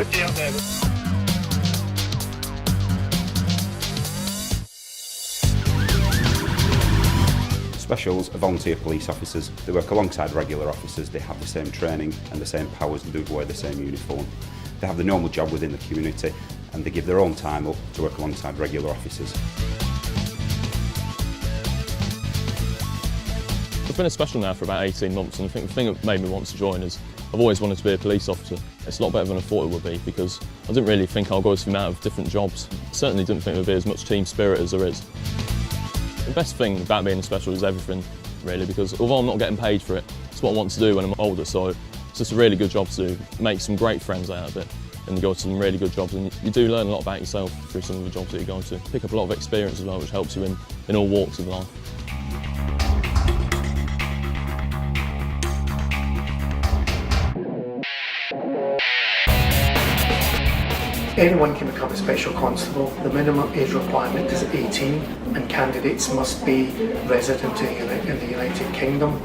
security out there. Specials are volunteer police officers. They work alongside regular officers, they have the same training and the same powers and do wear the same uniform. They have the normal job within the community and they give their own time up to work alongside regular officers. I've been a special now for about 18 months, and I think the thing that made me want to join is I've always wanted to be a police officer. It's a lot better than I thought it would be because I didn't really think I'll go to the amount of different jobs. Certainly didn't think there would be as much team spirit as there is. The best thing about being a special is everything, really, because although I'm not getting paid for it, it's what I want to do when I'm older, so it's just a really good job to do. Make some great friends out of it and go to some really good jobs, and you do learn a lot about yourself through some of the jobs that you go to. Pick up a lot of experience as well, which helps you in all walks of life. Anyone can become a special constable. The minimum age requirement is 18 and candidates must be resident in the United Kingdom.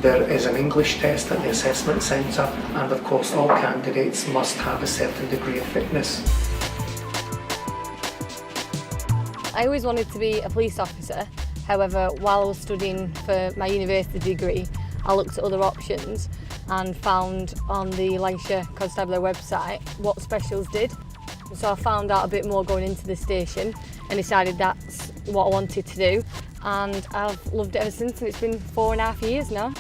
There is an English test at the assessment centre and of course all candidates must have a certain degree of fitness. I always wanted to be a police officer. However, while I was studying for my university degree, I looked at other options and found on the Lancashire Constabulary website what specials did. So I found out a bit more going into the station and decided that's what I wanted to do, and I've loved it ever since, and it's been 4.5 years now.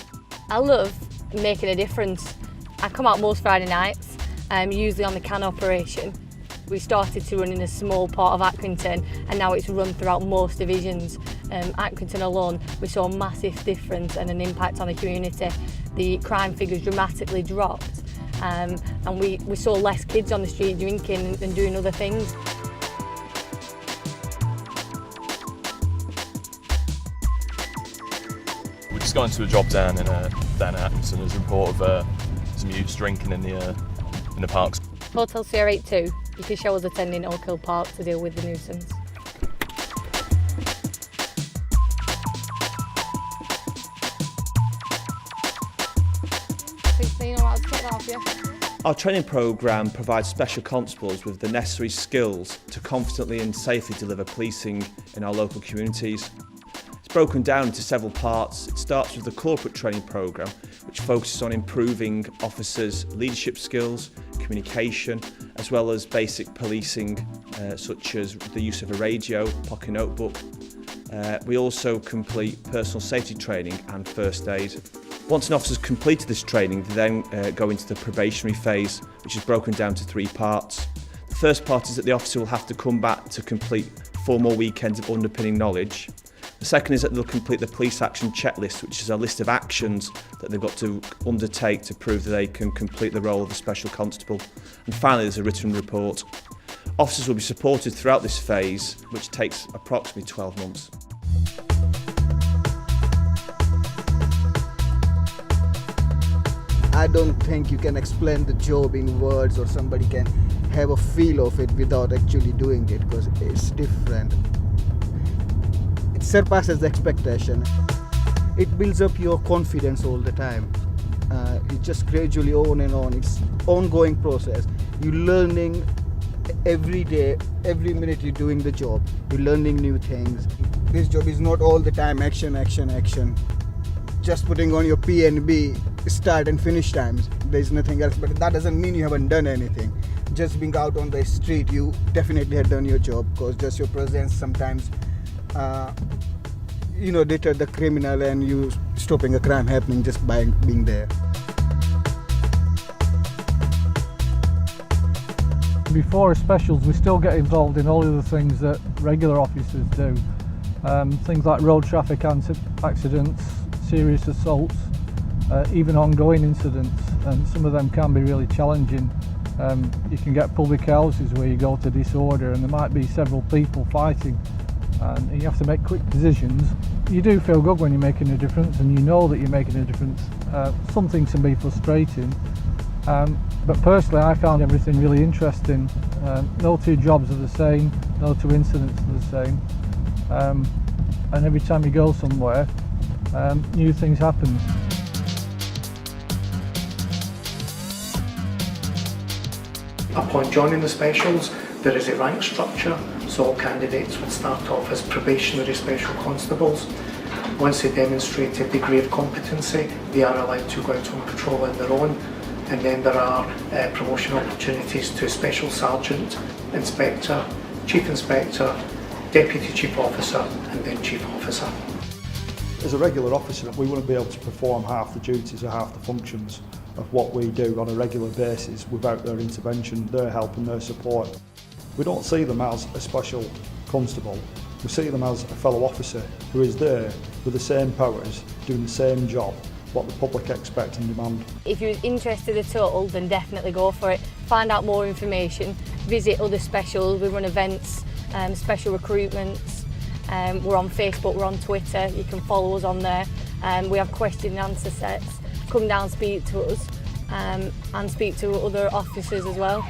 I love making a difference. I come out most Friday nights, usually on the can operation. We started to run in a small part of Accrington and now it's run throughout most divisions. Accrington alone, we saw a massive difference and an impact on the community. The crime figures dramatically dropped and we saw less kids on the street drinking and doing other things. We just got into a job down in Accrington. There's a report of some youths drinking in the parks. Hotel CR82, you can show us attending Oak Hill Park to deal with the nuisance. Our training programme provides special constables with the necessary skills to confidently and safely deliver policing in our local communities. It's broken down into several parts. It starts with the corporate training programme, which focuses on improving officers' leadership skills, communication, as well as basic policing, such as the use of a radio, pocket notebook. We also complete personal safety training and first aid. Once an officer's completed this training, they then go into the probationary phase, which is broken down to 3 parts. The first part is that the officer will have to come back to complete 4 more weekends of underpinning knowledge. The second is that they'll complete the police action checklist, which is a list of actions that they've got to undertake to prove that they can complete the role of a special constable. And finally, there's a written report. Officers will be supported throughout this phase, which takes approximately 12 months. I don't think you can explain the job in words or somebody can have a feel of it without actually doing it, because it's different. It surpasses the expectation. It builds up your confidence all the time. It just gradually on and on. It's ongoing process. You're learning every day, every minute you're doing the job. You're learning new things. This job is not all the time action, action, action. Just putting on your P&B start and finish times. There's nothing else, but that doesn't mean you haven't done anything. Just being out on the street, you definitely have done your job, because just your presence sometimes deter the criminal and you stopping a crime happening just by being there. Before specials, we still get involved in all of the things that regular officers do. Things like road traffic accidents, serious assaults, even ongoing incidents, and some of them can be really challenging. You can get public houses where you go to disorder and there might be several people fighting and you have to make quick decisions. You do feel good when you're making a difference and you know that you're making a difference. Some things can be frustrating, but personally I found everything really interesting. No 2 jobs are the same, no 2 incidents are the same, and every time you go somewhere new things happen. Upon joining the specials, there is a rank structure, so all candidates would start off as probationary special constables. Once they demonstrate a degree of competency, they are allowed to go out on patrol on their own, and then there are promotion opportunities to special sergeant, inspector, chief inspector, deputy chief officer and then chief officer. As a regular officer, we want to be able to perform half the duties or half the functions of what we do on a regular basis without their intervention, their help and their support. We don't see them as a special constable, we see them as a fellow officer who is there with the same powers, doing the same job, what the public expect and demand. If you're interested at all, then definitely go for it. Find out more information, visit other specials, we run events, special recruitments, we're on Facebook, we're on Twitter, you can follow us on there. We have question and answer sets. Come down, speak to us and speak to other officers as well.